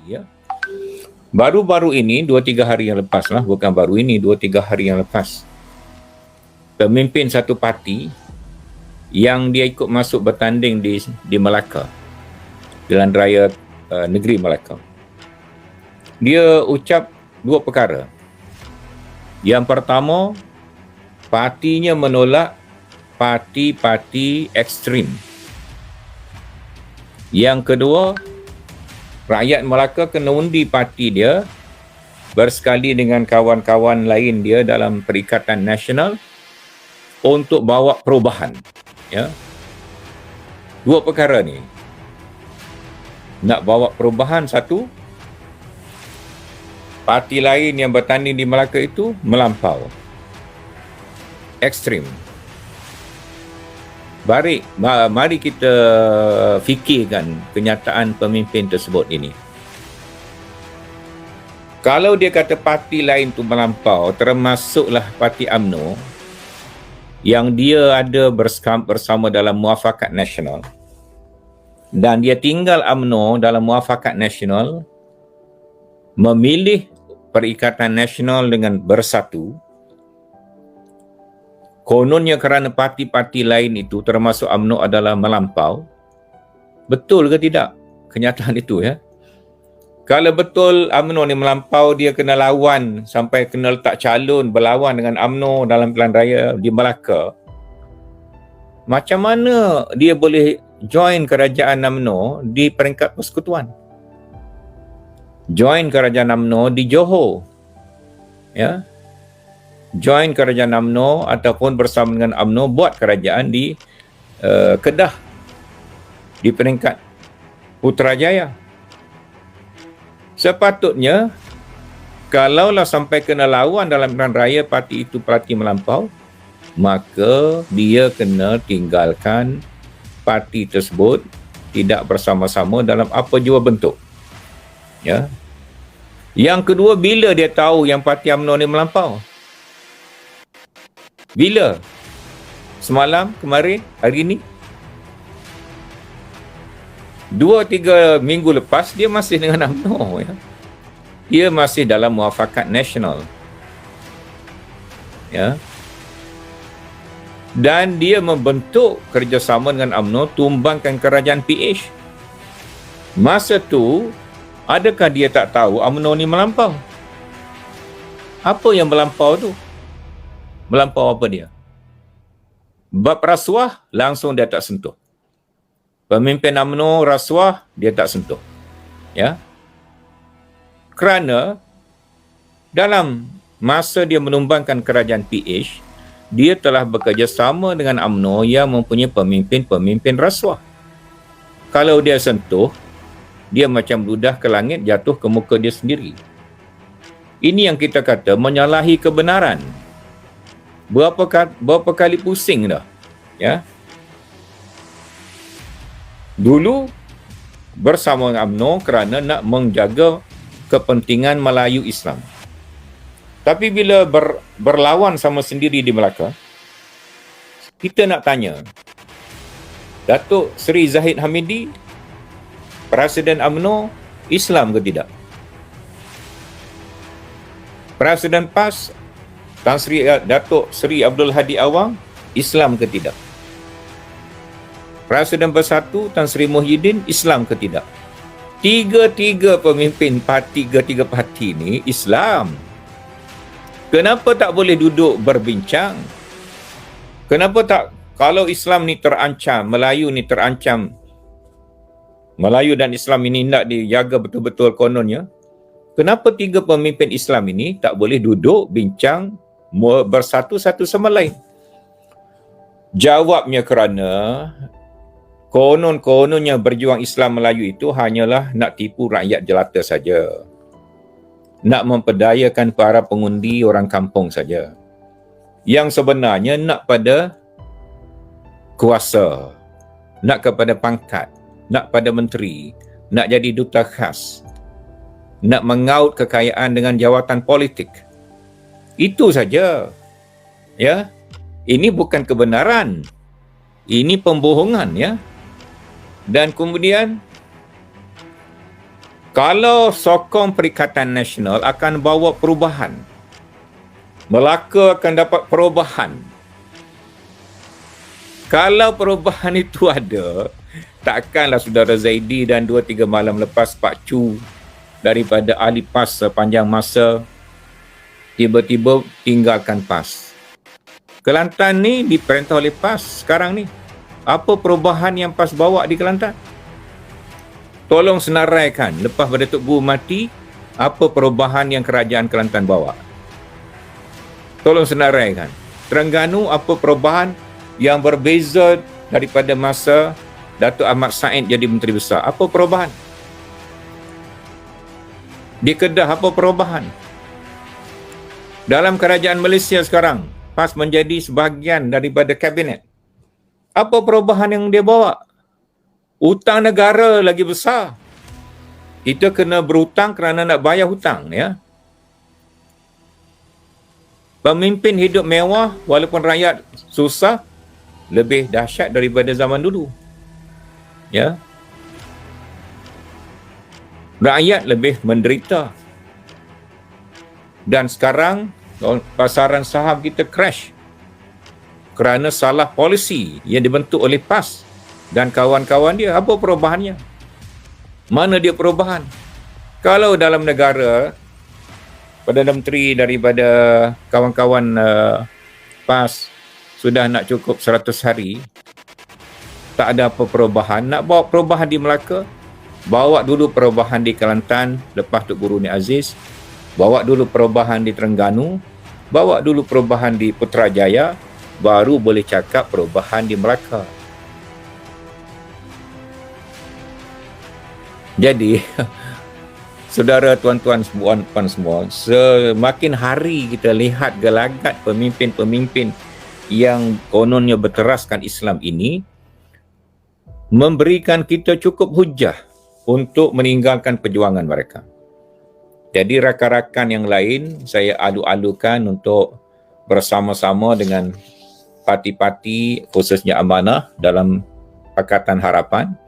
ya. Baru-baru ini 2-3 hari yang lepas lah, bukan baru ini, 2-3 hari yang lepas, pemimpin satu parti yang dia ikut masuk bertanding di Melaka, Jalan Raya Negeri Melaka, dia ucap dua perkara. Yang pertama, partinya menolak parti-parti ekstrim. Yang kedua, rakyat Melaka kena undi parti dia bersekali dengan kawan-kawan lain dia dalam Perikatan Nasional untuk bawa perubahan. Ya. Dua perkara ni. Nak bawa perubahan satu, parti lain yang bertanding di Melaka itu melampau. Ekstrim. Mari kita fikirkan kenyataan pemimpin tersebut ini. Kalau dia kata parti lain tu melampau, termasuklah parti UMNO yang dia ada bersama dalam Muafakat Nasional, dan dia tinggal UMNO dalam Muafakat Nasional, memilih Perikatan Nasional dengan bersatu, kononnya kerana parti-parti lain itu termasuk UMNO adalah melampau. Betul ke tidak kenyataan itu, ya? Kalau betul UMNO ni melampau, dia kena lawan sampai kena letak calon berlawan dengan UMNO dalam pilihan raya di Melaka. Macam mana dia boleh join kerajaan UMNO di peringkat persekutuan? Join kerajaan UMNO di Johor. Ya. Join kerajaan UMNO ataupun bersama dengan UMNO buat kerajaan di Kedah di peringkat Putrajaya. Sepatutnya kalaulah sampai kena lawan dalam pilihan raya parti itu parti melampau, maka dia kena tinggalkan parti tersebut, tidak bersama-sama dalam apa jua bentuk. Ya. Yang kedua, bila dia tahu yang parti UMNO ni melampau? Bila? Semalam, kemarin, hari ini? 2-3 minggu lepas, dia masih dengan UMNO. Ya. Dia masih dalam Muafakat Nasional. Ya. Dan dia membentuk kerjasama dengan UMNO tumbangkan kerajaan PH. Masa tu, adakah dia tak tahu UMNO ni melampau? Apa yang melampau tu? Melampau apa dia? Bab rasuah, langsung dia tak sentuh. Pemimpin UMNO rasuah, dia tak sentuh. Ya. Kerana dalam masa dia menumbangkan kerajaan PH, dia telah bekerjasama dengan UMNO yang mempunyai pemimpin-pemimpin rasuah. Kalau dia sentuh, dia macam ludah ke langit jatuh ke muka dia sendiri. Ini yang kita kata menyalahi kebenaran. Berapa kali pusing dah. Ya. Dulu bersama dengan UMNO kerana nak menjaga kepentingan Melayu Islam. Tapi bila berlawan sama sendiri di Melaka, kita nak tanya, Datuk Seri Zahid Hamidi, Presiden UMNO, Islam ke tidak? Presiden PAS, Datuk Seri Abdul Hadi Awang, Islam ke tidak? Presiden Bersatu, Tan Sri Muhyiddin, Islam ke tidak? Tiga-tiga pemimpin parti, tiga parti ini Islam. Kenapa tak boleh duduk berbincang? Kenapa tak, kalau Islam ni terancam, Melayu ni terancam, Melayu dan Islam ini nak dijaga betul-betul kononnya, kenapa tiga pemimpin Islam ini tak boleh duduk bincang bersatu satu sama lain? Jawabnya kerana konon-kononnya berjuang Islam Melayu itu hanyalah nak tipu rakyat jelata saja. Nak memperdayakan para pengundi orang kampung saja. Yang sebenarnya nak pada kuasa, nak kepada pangkat, nak pada menteri, nak jadi duta khas, nak mengaut kekayaan dengan jawatan politik. Itu saja. Ya. Ini bukan kebenaran. Ini pembohongan, ya. Dan kemudian Kalau sokong Perikatan Nasional akan bawa perubahan. Melaka akan dapat perubahan. Kalau perubahan itu ada, takkanlah saudara Zaidi dan 2-3 malam lepas Pak Chu daripada ahli PAS sepanjang masa tiba-tiba tinggalkan PAS. Kelantan ni diperintah oleh PAS sekarang ni. Apa perubahan yang PAS bawa di Kelantan? Tolong senaraikan lepas pada Tok Guru mati, apa perubahan yang kerajaan Kelantan bawa? Tolong senaraikan. Terengganu, apa perubahan yang berbeza daripada masa Datuk Ahmad Said jadi Menteri Besar? Apa perubahan? Di Kedah, apa perubahan? Dalam kerajaan Malaysia sekarang, PAS menjadi sebahagian daripada kabinet. Apa perubahan yang dia bawa? Hutang negara lagi besar. Kita kena berhutang kerana nak bayar hutang, ya. Pemimpin hidup mewah walaupun rakyat susah lebih dahsyat daripada zaman dulu. Ya. Rakyat lebih menderita. Dan sekarang pasaran saham kita crash kerana salah polisi yang dibentuk oleh PAS dan kawan-kawan dia. Apa perubahannya? Mana dia perubahan? Kalau dalam negara, Perdana Menteri daripada kawan-kawan PAS sudah nak cukup 100 hari, tak ada apa perubahan. Nak bawa perubahan di Melaka, bawa dulu perubahan di Kelantan lepas Tok Guru Ni Aziz, bawa dulu perubahan di Terengganu, bawa dulu perubahan di Putrajaya, baru boleh cakap perubahan di Melaka. Jadi, saudara, tuan-tuan, puan-puan semua, semakin hari kita lihat gelagat pemimpin-pemimpin yang kononnya berteraskan Islam ini, memberikan kita cukup hujah untuk meninggalkan perjuangan mereka. Jadi rakan-rakan yang lain, saya alu-alukan untuk bersama-sama dengan parti-parti, khususnya Amanah dalam Pakatan Harapan,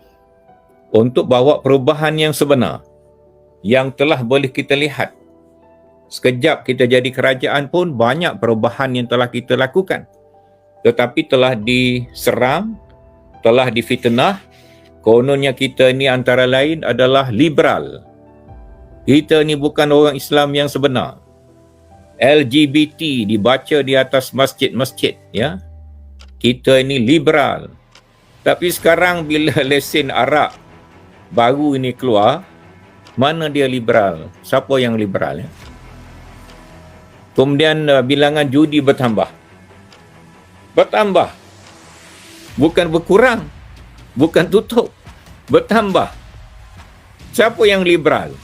untuk bawa perubahan yang sebenar, yang telah boleh kita lihat. Sekejap kita jadi kerajaan pun banyak perubahan yang telah kita lakukan. Tetapi telah diserang, telah difitnah. Kononnya kita ini antara lain adalah liberal. Kita ni bukan orang Islam yang sebenar. LGBT dibaca di atas masjid-masjid, ya. Kita ini liberal. Tapi sekarang bila lesen arak baru ini keluar, mana dia liberal? Siapa yang liberal, ya? Kemudian bilangan judi bertambah. Bertambah. Bukan berkurang. Bukan tutup. Bertambah. Siapa yang liberal?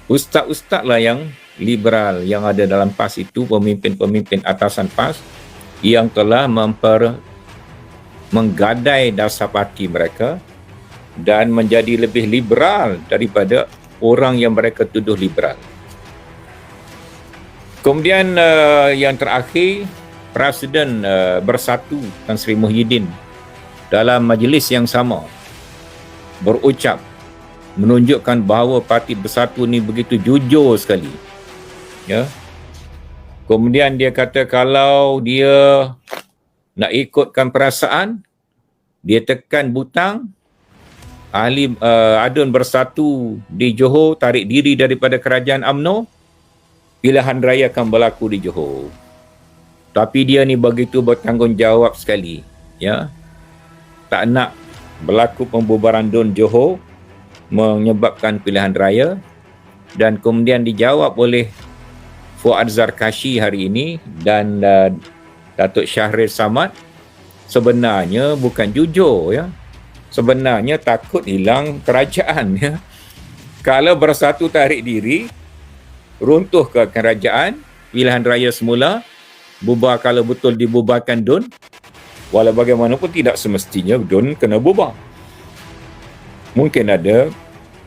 Ustaz-ustaz lah yang liberal yang ada dalam PAS itu, pemimpin-pemimpin atasan PAS yang telah menggadai dasar parti mereka dan menjadi lebih liberal daripada orang yang mereka tuduh liberal. Kemudian yang terakhir, Presiden Bersatu Tan Sri Muhyiddin dalam majlis yang sama berucap, menunjukkan bahawa Parti Bersatu ni begitu jujur sekali. Ya. Kemudian dia kata kalau dia nak ikutkan perasaan, dia tekan butang, ahli adun Bersatu di Johor tarik diri daripada kerajaan UMNO, pilihan raya akan berlaku di Johor. Tapi dia ni begitu bertanggungjawab sekali, ya. Tak nak berlaku pembubaran DUN Johor menyebabkan pilihan raya. Dan kemudian dijawab oleh Fuad Zarkashi hari ini dan Datuk Syahril Samad, sebenarnya bukan jujur, ya. Sebenarnya takut hilang kerajaan, ya. Kalau Bersatu tarik diri, runtuh ke kerajaan, pilihan raya semula, bubar kalau betul dibubarkan DUN, walau bagaimanapun tidak semestinya DUN kena bubar. Mungkin ada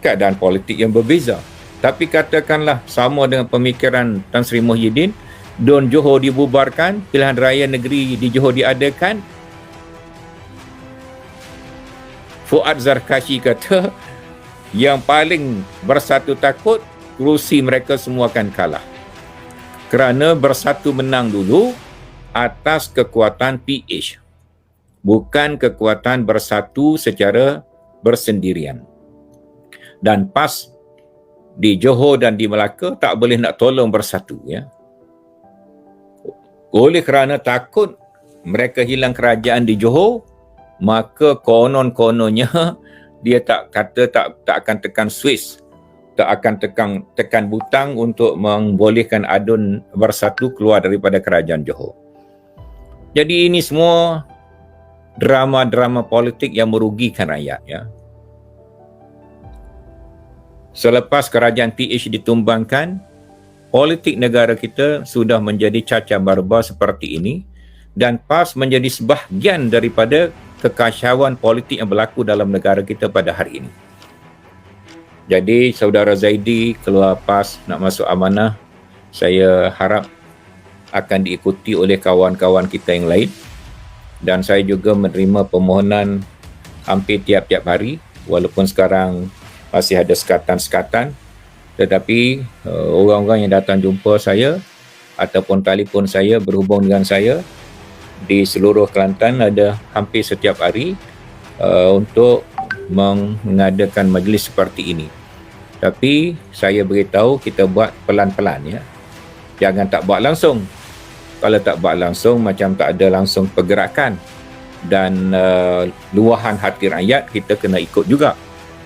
keadaan politik yang berbeza. Tapi katakanlah sama dengan pemikiran Tan Sri Muhyiddin, DUN Johor dibubarkan, pilihan raya negeri di Johor diadakan, Fuad Zarkashi kata yang paling bersatu takut kerusi mereka semua akan kalah. Kerana bersatu menang dulu atas kekuatan PH. Bukan kekuatan bersatu secara bersendirian. Dan PAS di Johor dan di Melaka tak boleh nak tolong bersatu, ya. Oleh kerana takut mereka hilang kerajaan di Johor, maka konon-kononnya dia tak akan tekan Swiss, tak akan tekan butang untuk membolehkan adun bersatu keluar daripada kerajaan Johor. Jadi ini semua drama-drama politik yang merugikan rakyat, ya. Selepas kerajaan PH ditumbangkan, politik negara kita sudah menjadi cacah barbar seperti ini dan PAS menjadi sebahagian daripada kekacauan politik yang berlaku dalam negara kita pada hari ini. Jadi saudara Zaidi keluar PAS nak masuk amanah, saya harap akan diikuti oleh kawan-kawan kita yang lain, dan saya juga menerima permohonan hampir tiap-tiap hari, walaupun sekarang masih ada sekatan-sekatan, tetapi orang-orang yang datang jumpa saya ataupun telefon saya, berhubung dengan saya di seluruh Kelantan ada hampir setiap hari untuk mengadakan majlis seperti ini. Tapi saya beritahu kita buat pelan-pelan, ya. Jangan tak buat langsung. Kalau tak buat langsung macam tak ada langsung pergerakan, dan luahan hati rakyat kita kena ikut juga.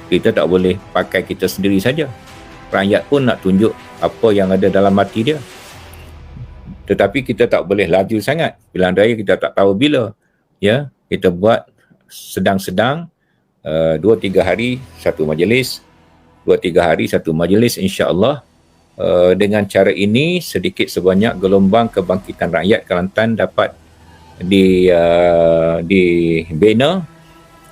Kita tak boleh pakai kita sendiri saja. Rakyat pun nak tunjuk apa yang ada dalam hati dia. Tetapi kita tak boleh laju sangat. Pilihan raya kita tak tahu bila. Ya, kita buat sedang-sedang, 2-3 hari satu majlis, 2-3 hari satu majlis, insya-Allah. Dengan cara ini sedikit sebanyak gelombang kebangkitan rakyat Kelantan dapat dibina,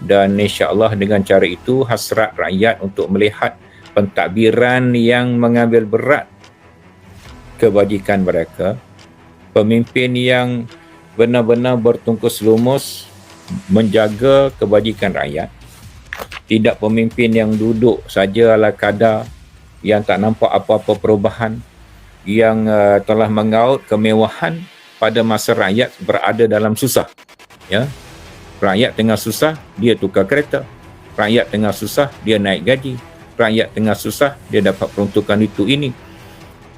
dan insya-Allah dengan cara itu hasrat rakyat untuk melihat pentadbiran yang mengambil berat kebajikan mereka, pemimpin yang benar-benar bertungkus lumus menjaga kebajikan rakyat, tidak pemimpin yang duduk saja ala kadar, yang tak nampak apa-apa perubahan, yang telah mengaut kemewahan pada masa rakyat berada dalam susah. Ya, rakyat tengah susah, dia tukar kereta. Rakyat tengah susah, dia naik gaji. Rakyat tengah susah, dia dapat peruntukan itu ini.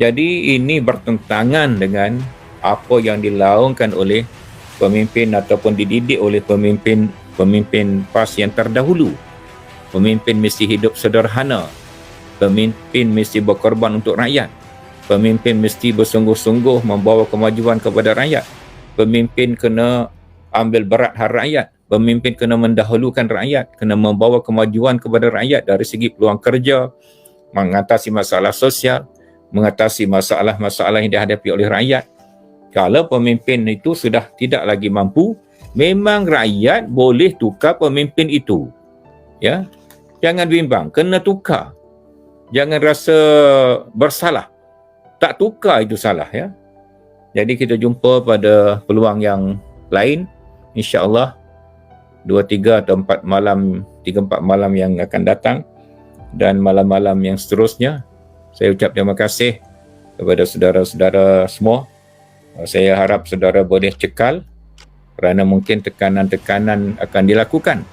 Jadi ini bertentangan dengan apa yang dilaungkan oleh pemimpin ataupun dididik oleh pemimpin PAS yang terdahulu. Pemimpin mesti hidup sederhana. Pemimpin mesti berkorban untuk rakyat. Pemimpin mesti bersungguh-sungguh membawa kemajuan kepada rakyat. Pemimpin kena ambil berat hak rakyat. Pemimpin kena mendahulukan rakyat, kena membawa kemajuan kepada rakyat dari segi peluang kerja, mengatasi masalah sosial, mengatasi masalah-masalah yang dihadapi oleh rakyat. Kalau pemimpin itu sudah tidak lagi mampu, memang rakyat boleh tukar pemimpin itu. Ya, jangan bimbang, kena tukar. Jangan rasa bersalah. Tak tukar itu salah, ya. Jadi kita jumpa pada peluang yang lain, insya-Allah 2-3 atau 4 malam, 3-4 malam yang akan datang, dan malam-malam yang seterusnya. Saya ucap terima kasih kepada saudara-saudara semua. Saya harap saudara boleh cekal, kerana mungkin tekanan-tekanan akan dilakukan.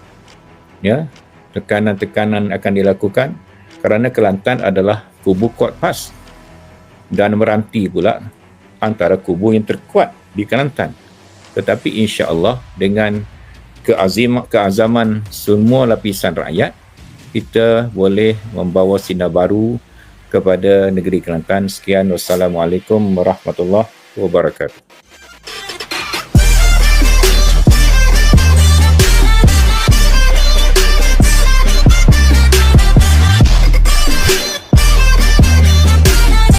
Ya, tekanan-tekanan akan dilakukan kerana Kelantan adalah kubu kuat PAS dan meranti pula antara kubu yang terkuat di Kelantan. Tetapi insya-Allah dengan keazaman semua lapisan rakyat, kita boleh membawa sinar baru kepada negeri Kelantan. Sekian, wassalamualaikum warahmatullahi wabarakatuh.